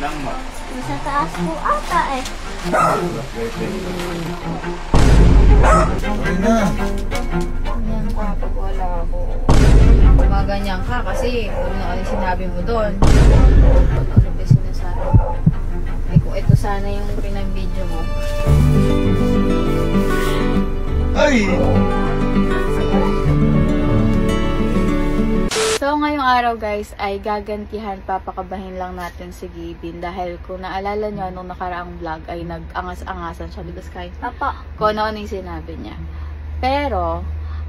lang ma. Sa taas po ata eh. Sorry na. Ganyan ka pag wala ako. Gumaganyan ka kasi kung ano sinabi mo doon. Ano ba sinasabi ko? Ay kung ito sana yung pinag-video mo. Ay! So, ngayong araw guys, ay gagantihan, papakabahin lang natin si Gavin dahil kung naalala nyo, nung nakaraang vlog ay nag-angas-angasan siya, di ba Sky? Papa. Kung ano yung sinabi niya. Pero,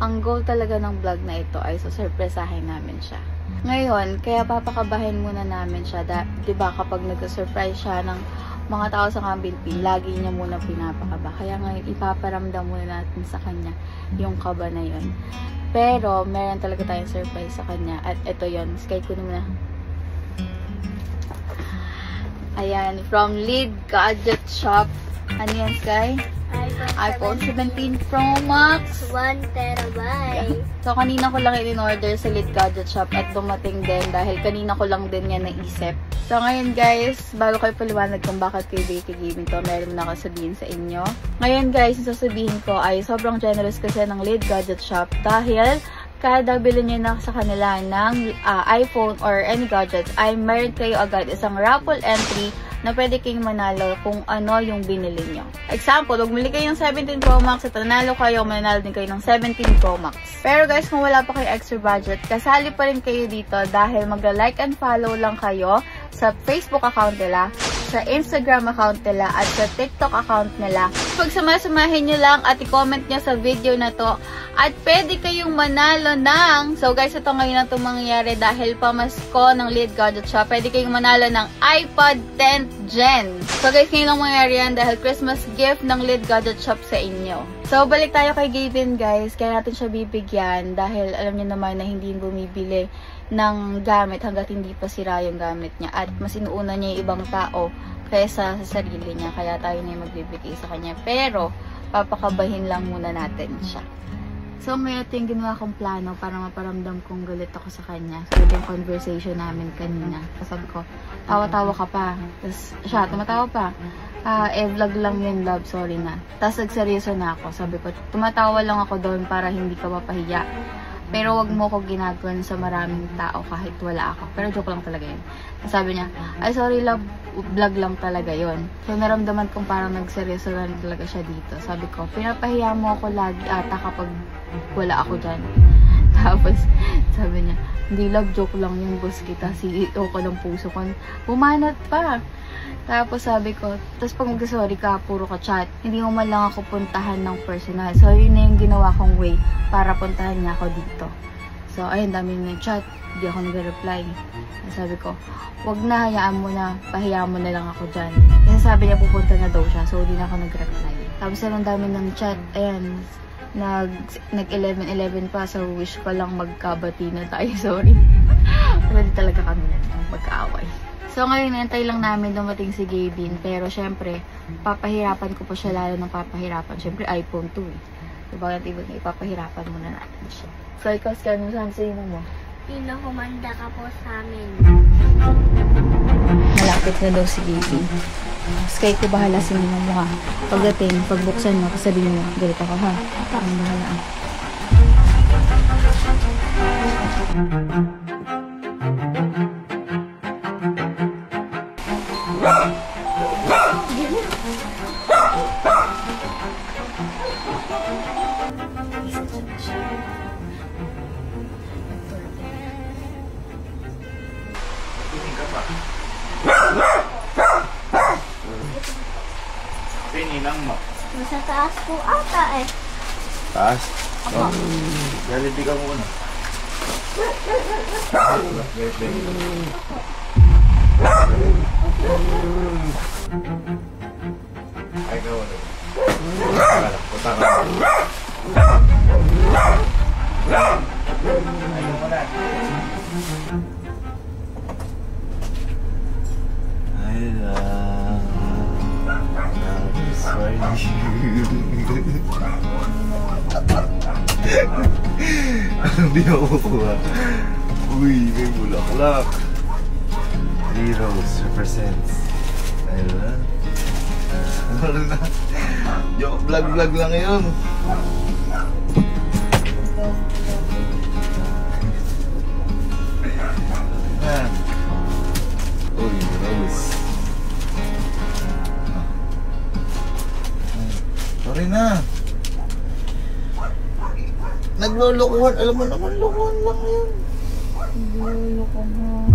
ang goal talaga ng vlog na ito ay susurpresahin namin siya. Ngayon, kaya papakabahin muna namin siya, di ba kapag nag-surprise siya ng mga tao sa Kambilpin, lagi niya muna pinapakaba. Kaya ngayon, ipaparamdam muna natin sa kanya yung kaba na yun. Pero, meron talaga tayong surprise sa kanya. At ito yon, Sky ko na muna. Ayan, from Lead Gadget Shop. Ano yan, Sky? iPhone 17 Pro Max. 1 terabyte. So, kanina ko lang in-order sa Lead Gadget Shop at dumating din dahil kanina ko lang din yan naisip. So, ngayon guys, bago kayo paliwanag kung bakit kayo Baby Gaming to, meron na ako sabihin sa inyo. Ngayon guys, yung sasabihin ko ay sobrang generous kasi ng Lead Gadget Shop dahil kada bilhin nyo na sa kanila ng iPhone or any gadgets ay meron kayo agad isang raffle entry na pwede kayong manalo kung ano yung binili nyo. Example, kung bumili kayo ng 17 Pro Max at nanalo kayo, manalo din kayo ng 17 Pro Max. Pero guys, kung wala pa kayo extra budget, kasali pa rin kayo dito dahil mag-like and follow lang kayo sa Facebook account nila, sa Instagram account nila, at sa TikTok account nila. Pagsama-samahin nyo lang at i-comment nyo sa video na to at pwede kayong manalo ng, so guys, ito ngayon na itong mangyayari dahil pamasko ng Lead Gadget Shop, pwede kayong manalo ng iPod 10th Gen. So guys, ngayon lang mangyayari yan dahil Christmas gift ng Lead Gadget Shop sa inyo. So balik tayo kay Gavin guys, kaya natin siya bibigyan dahil alam niyo naman na hindi bumibili ng gamit hanggat hindi pa sira yung gamit niya at mas inuuna niya yung ibang tao kaysa sa sarili niya, kaya tayo na yung magbibigay sa kanya. Pero papakabahin lang muna natin siya. So, ngayon ito yung ginawa kong plano para maparamdam kong galit ako sa kanya. So, yung conversation namin kanina. Sabi ko, tawa-tawa ka pa. Tapos, siya, tumatawa pa. Vlog lang yun, love, sorry na. Tapos, nagseryoso na ako. Sabi ko, tumatawa lang ako doon para hindi ka mapahiya. Pero, wag mo ko ginagawa sa maraming tao kahit wala ako. Pero, joke lang talaga yun. Sabi niya, ay, sorry, love, vlog lang talaga yon. So, naramdaman kong parang nagseryoso lang talaga siya dito. Sabi ko, pinapahiya mo ako lagi ata kapag wala ako dyan. Tapos, sabi niya, hindi love, joke lang yung boss kita. CEO ko ng puso ko. Bumanat pa. Tapos sabi ko, tapos pag mag-sorry ka, puro ka chat. Hindi mo man lang ako puntahan ng personal. So, yun na yung ginawa kong way para puntahan niya ako dito. So, ayun, dami na yung chat. Hindi ako nag-reply. Sabi ko, wag na, hayaan mo na. Pahiya mo na lang ako dyan. Kasi sabi niya, pupunta na daw siya. So, hindi na ako nag-reply. Tapos, ang dami ng chat. Ayan, nag-11-11 pa. So, wish ko lang magkabati na tayo. Sorry. Pero di talaga kami magkaaway. So, ngayon, nantay lang namin dumating si Gavin. Pero, syempre, papahirapan ko pa siya lalo ng papahirapan. Syempre, iPhone 2 eh. So, bakit ipapahirapan muna natin siya. So, ikaw, Sky, ano sa'yo mo? Pinakumanda ka po sa amin. Malapit na daw si Gavin. Sky, ko bahala sa inyo mo ha. Pagdating, pagbuksan mo, sabihin mo, galit ako ha. Ang bahala. Pinilang mo. Sa taas po ata eh. Taas? Oo. Galiti ka muna. Ay, gawa na. Punta ka. Ay, mo na. Ay, sorry. Ano di ako kuha? Uy, may bulaklak. Zeros represents. Ayun. Ano na? Joke vlog lang yun. Yan. Uy, Rose. Sorry na. Naglolokohan. Alam mo naman, lokohan lang yun. Naglolokohan.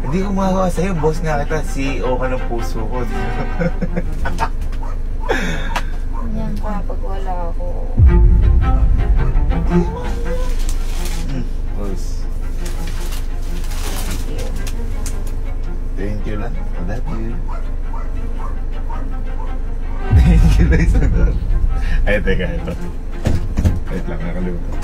Hindi ko magagawa sa'yo, boss nga kita. CEO ka ng puso ko. Yan pa, pag wala ako. Boss. Thank you lang. I love you. Thank you lang sa God. Ay, teka, ito. Wait lang, nakalimutan.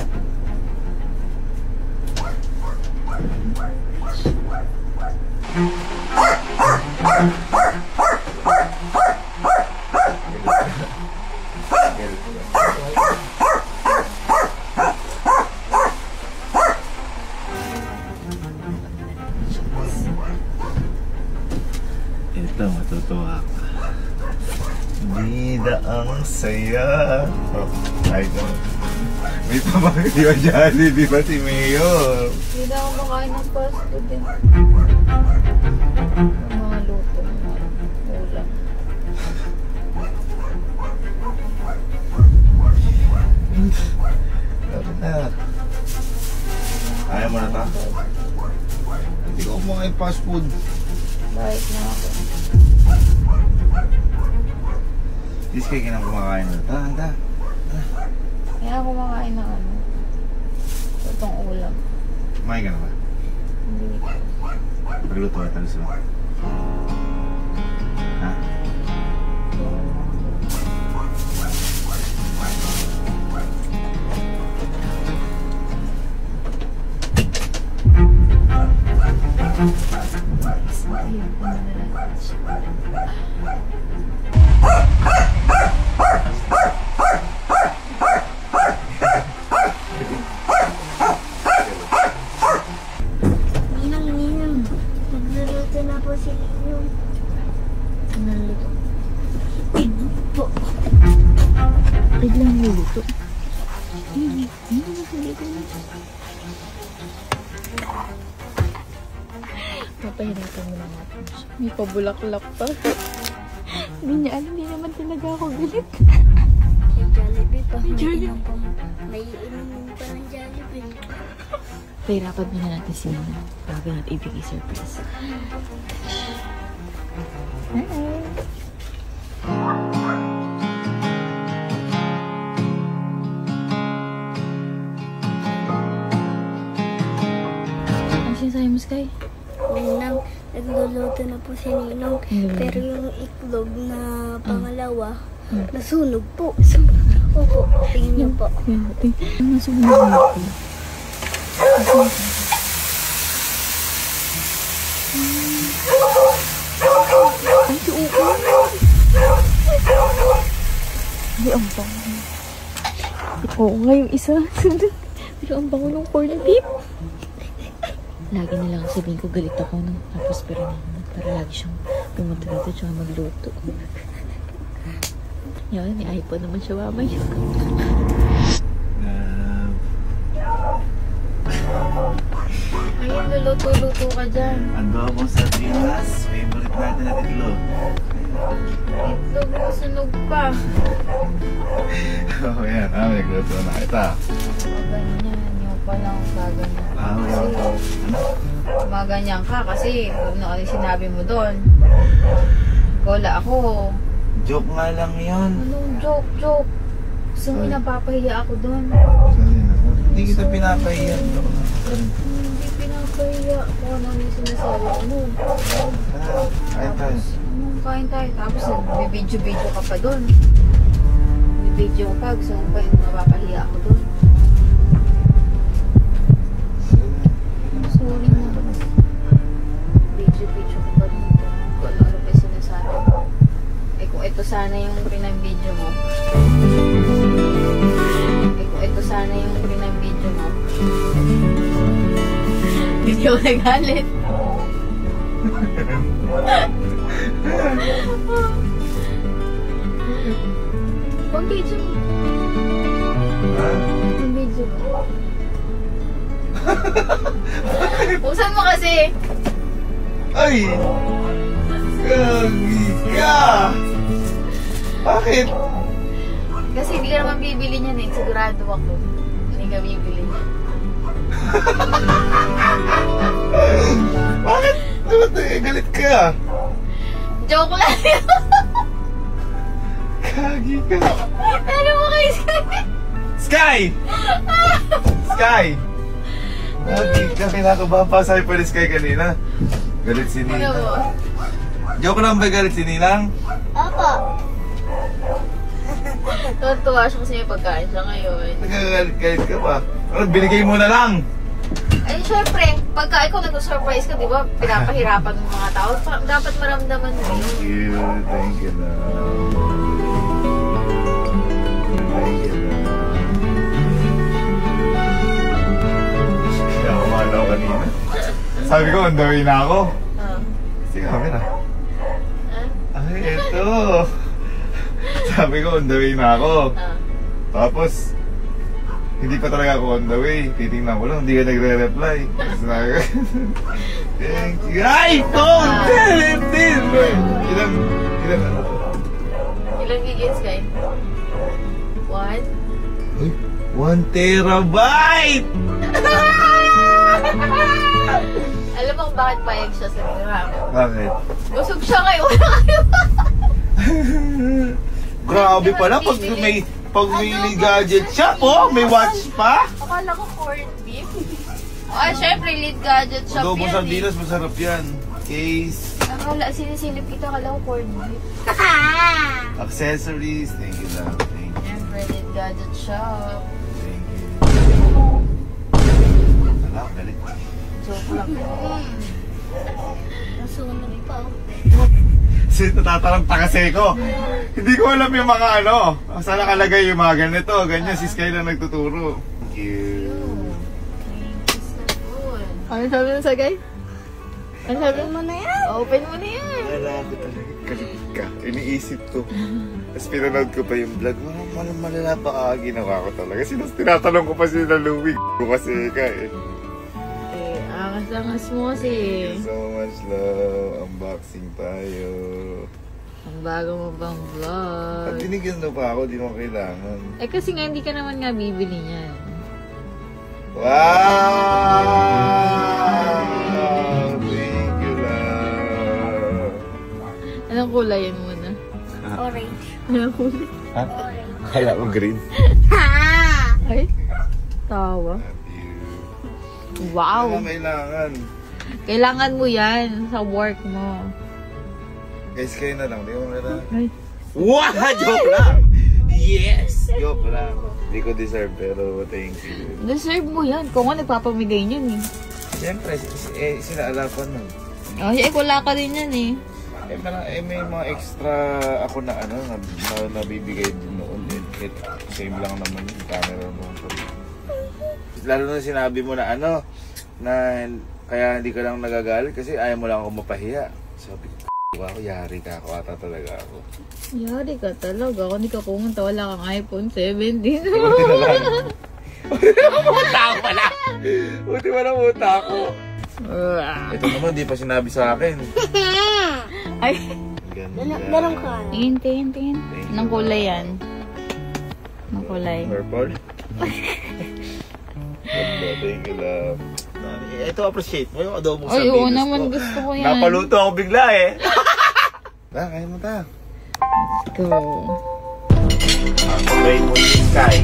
Ito, matutuwa ka. Bida ang saya. Oh, ay, no. May pamangkin, di ba Jollibee ba si Mayor? Hindi na ako makain ng fast food din. Mga luto, mga ulam. Sabi na. Ayaw mo na ta? Hindi ko kumakain fast food. Bait na ako. Dis kayo kinang kumakain na. Ta. Kaya ako makain ng ano. Itong ulam. Kumain ka na ba? Hindi. Pagluto ka talos mo. Ha? Ninang. Nagluluto na po si Ninong. Naluto. Po. Biglang luluto. Papahirapan mo lang natin siya. May pabulaklak pa. Hindi niya alam, hindi naman talaga ako galit. May Jollibee pa. May Jollibee. May inumin pa ng Jollibee. Pahirapan mo na natin si Nina bago natin ibigay surprise. Hi! Ano sinasabi mo, Sky? Ninang, nagluluto na po si Ninong. Pero yung itlog na pangalawa, nasunog po. Opo, tingin niyo po. Ano sumunod natin? Ay, suuko. Hindi, ang bango. Oo nga yung isa. Pero ang bango ng corned beef. Lagi na lang sabihin ko galit ako no. Tapos pero naman para lagi siyang pumunta dito tsaka magluto. Yan, may iPhone naman siya mamaya. Ayun, luluto-luto ka dyan. Adobo sardinas, favorite natin na itlog. Itlog mo, sunog pa. Oh, yan. Nagluto na kita. Ganyan, yung palang gaganyan. Ano? Ganyan ka kasi ano ano sinabi mo doon. Wala ako. Joke nga lang yun. Anong joke? Gusto mo napapahiya ako doon. Hindi kita pinapahiya. Hindi pinapahiya. Kung ano yung sinasabi ko noon. Kain tayo. Kain tayo. Tapos nagbibidyo-video ka pa doon. Nagbibidyo ka. Gusto mo pa yung napapahiya ako doon. Sorry na. Video-video ka pa doon. Kung ano pa yung sinasabi ko. Eh kung ito sana yung pinang-video mo. Ikaw nagalit. Pag-video mo. Ha? Pag-video mo. Usan mo kasi. Ay! Gagi ka! Bakit? Kasi hindi ka naman bibili niyan eh. Sigurado ako. Hindi ka bibili niyan. Bakit? Galit ka? Joke lang yun. Gagi ka. Ano mo kay Sky? Sky! Sky! Gagi ka. Kinakabahan pa sa'yo pa ni Sky kanina. Galit si Ano Nina. mo? Joke lang ba galit si Ninang? Opo. Tuwa siya kasi may pagkain siya ngayon. Nagagalit ka pa. Ano, binigay mo na lang. Ay, syempre, pagka ikaw nag-surprise ka, di ba, pinapahirapan ng mga tao. Dapat maramdaman mo yun. Thank you na. Thank you na. Kaya kumalaw kanina. Sabi ko, on the way na ako. Kasi camera. Ay, eto. Sabi ko, on the way na ako. Tapos, hindi pa talaga ako on the way. Titingnan ko lang, hindi ka nagre-reply. Tapos sabi ko, thank you. Ay, don't tell it this! Ilang ano to? Ilang gigabytes kayo? 1? Ay, 1 terabyte! Alam mo kung bakit payag siya sa programa? Bakit? Busog siya ngayon. Grabe pala, pag may gadget siya po, may watch pa. Akala ko corned beef. Ah, syempre, lead gadget shop Adobong yan sardinas, masarap yan. Case, Akala, sinisilip kita, akala ko corned beef. accessories, thank you lang. Thank you. Syempre, lead gadget shop. Thank you. Wala, galit. Joke lang. Nasunog pa. Kasi natataranta kasi ko. Hindi ko alam yung mga ano. Saan nakalagay yung mga ganito. Ganyan, si Sky lang nagtuturo. Thank you. Thank you so good. Ano sabi mo sa guy? Ano sabi mo? Mo na yan. Open mo na yan. Wala ko talaga. Galit ka. Iniisip ko. Tapos pinanood ko pa yung vlog. Malala pa ka ginawa ko talaga. Tinatanong ko pa sila Louie. Ko kasi ka eh. Angas-angas mo kasi. Thank you so much, love. Unboxing tayo. Ang bago mo bang vlog? At binigyan mo pa ako, di mo kailangan. Eh kasi nga hindi ka naman nga bibili niyan. Wow! Thank you, love. Anong kulay yan muna? Orange. Anong kulay? Ha? Kala ko green. Ay, tawa. Love you. Wow! Ano kailangan? Kailangan mo yan sa work mo. Guys, kayo na lang. Di mo kailangan. Ay. Wow! Joke lang! Yes! Joke lang. Hindi ko deserve pero thank you. Deserve mo yan. Kung nga nagpapamigay niyan eh. Siyempre, sinaalapan nun. Ay, wala ka din yan eh. May mga extra ako na ano, na nabibigay din noon. Same lang naman yung camera mo. Lalo na sinabi mo na ano, na kaya hindi ka lang nagagalit kasi ayaw mo lang ako mapahiya. Sabi ko, ako, yari ka ako ata talaga ako. Yari ka talaga. Kung hindi ka kumanta, wala kang iPhone 17. Buti na lang. Buti na pumunta ako pala. Buti na pumunta ako. Ito naman, di pa sinabi sa akin. Ay, Ganun ka. tingin. Anong kulay yan? Anong kulay? Purple? Thank you, love. Ito, appreciate mo yung adobo sa Ay, oo bilis naman, ko. gusto ko yan. Napaluto ako bigla eh. Kaya mo ta. Go. Wait mo yung Sky.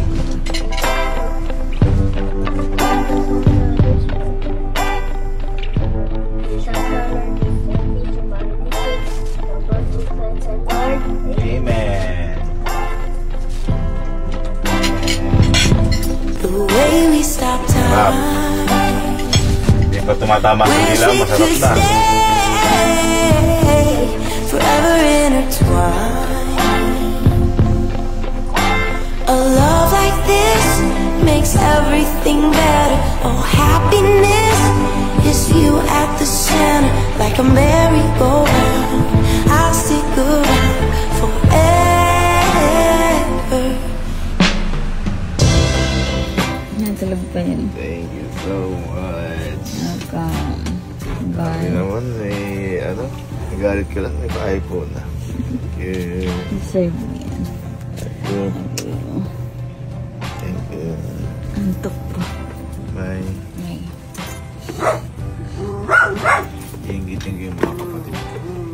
Amen. The way we stop time. Hindi pa tumatama sa nila, masarap na. Forever intertwined. A love like this makes everything better. Oh, happiness It's you at the center, like a merry-go-round. I'll stick around forever. Natulog pa yun. Thank you so much. Welcome. Sabi Bye. naman, ano, nagalit ka lang, may pa-iPhone na. Thank you. Save mo yan. Thank you. Antok po. Bye. Bye. Ingit-ingit yung mga kapatid.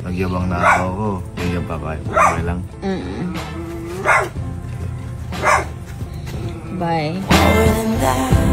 Nagyabang na ako. Yung pa-iPhone. Okay lang. Bye. More than that,